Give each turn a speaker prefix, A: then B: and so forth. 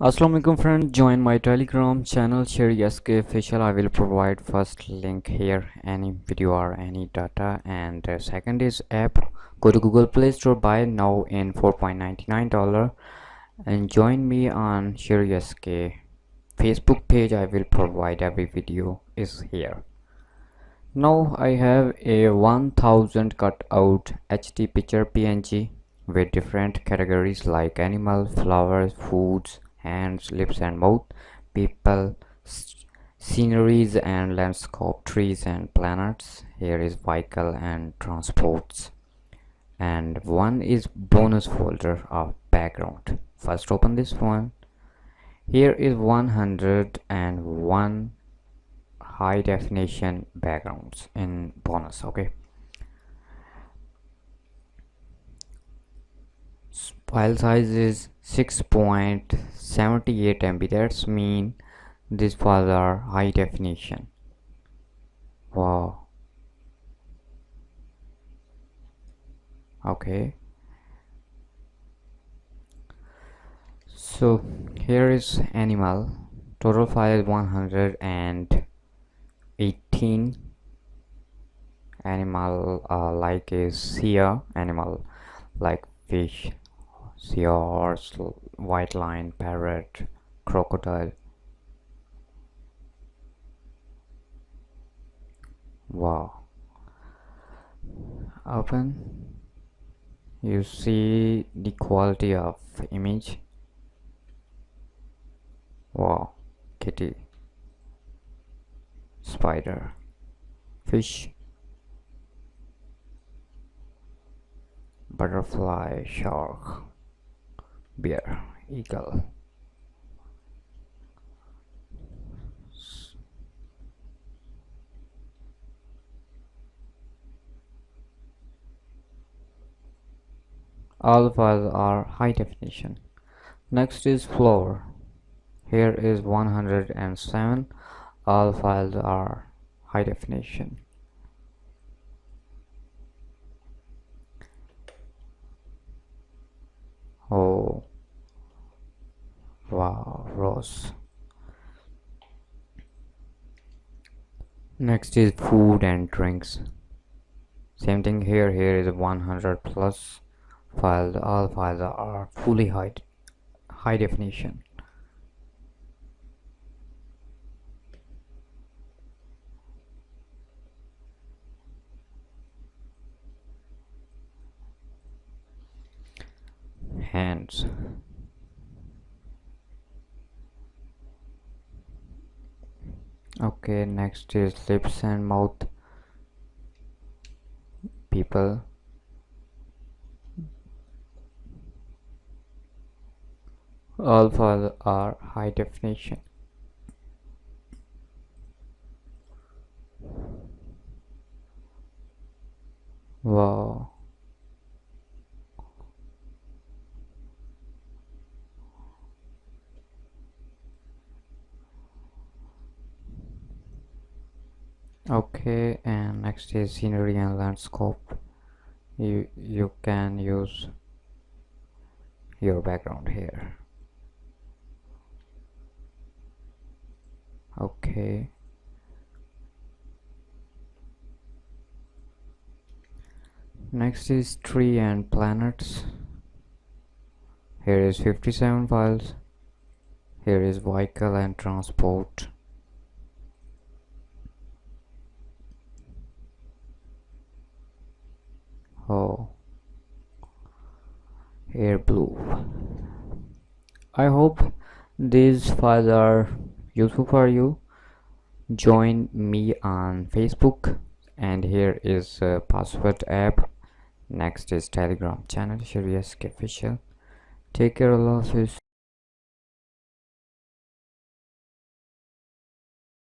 A: Assalamualaikum friends, join my telegram channel Sheri official. I will provide first link here any video or any data, and second is app. Go to Google Play Store, buy it now in $4.99 and join me on Sheri Facebook page. I will provide every video is here. Now I have a 1000 cutout HD picture PNG with different categories like animal, flowers, foods, hands, lips and mouth, people, sceneries and landscape, trees and planets. Here is vehicle and transports, and one is bonus folder of background. First open this one. Here is 101 high definition backgrounds in bonus. Okay, file size is 6.78 MB. That's mean these files are high definition. Wow. Okay, so here is animal. Total file is 118. Animal like is sea animal like fish, seahorse, white lion, parrot, crocodile. Wow. Open. You see the quality of image. Wow. Kitty, spider, fish, butterfly, shark, bear, eagle. All files are high definition. Next is flower. Here is 107. All files are high definition. Oh wow, rose. Next is food and drinks. Same thing here. Here is 100 plus files. All files are fully high definition. Hands. Okay, next is lips and mouth, people, all files are high definition. Wow. Okay, and next is scenery and landscape. You can use your background here. Okay, next is tree and planets. Here is 57 files. Here is vehicle and transport. Oh, air blue. I hope these files are useful for you. Join me on Facebook, and here is a password app. Next is Telegram channel Sheri official. Take care, Allah Hafiz.